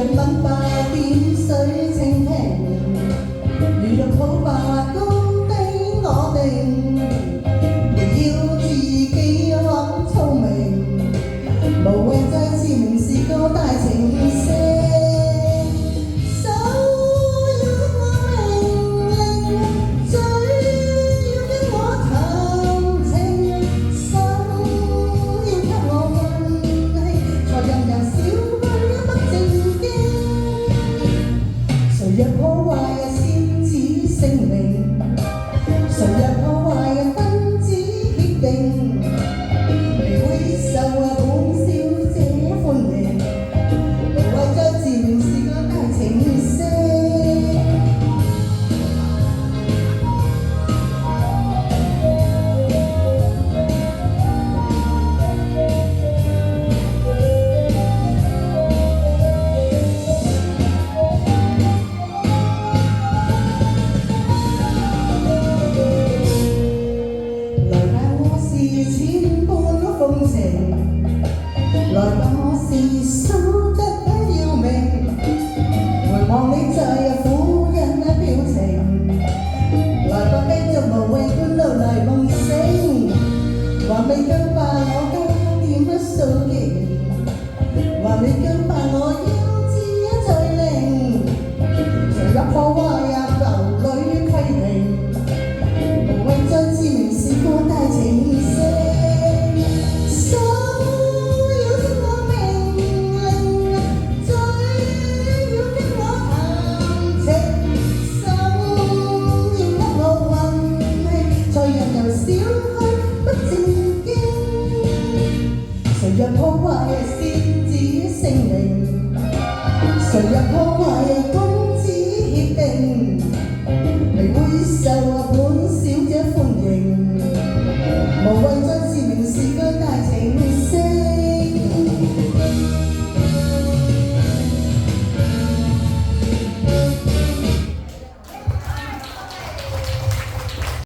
人問吧，點水清聽，如綠抱吧，高低我定，亦要自己玩聰明，無謂再自明是個大情聖。誰若破壞先子性命，誰若破壞君子協定，會受本小姐歡迎，無謂再自明是個大情聖。千般風情，來吧我是蘇得要命，回望你在苦忍表情，來吧繼續無謂半路來夢醒，還未夠吧我加點數勁，還未夠吧我要知再靈，誰若破壞流裏規定，無謂再自明是個大情聖。誰若破壞先子性命，誰若破壞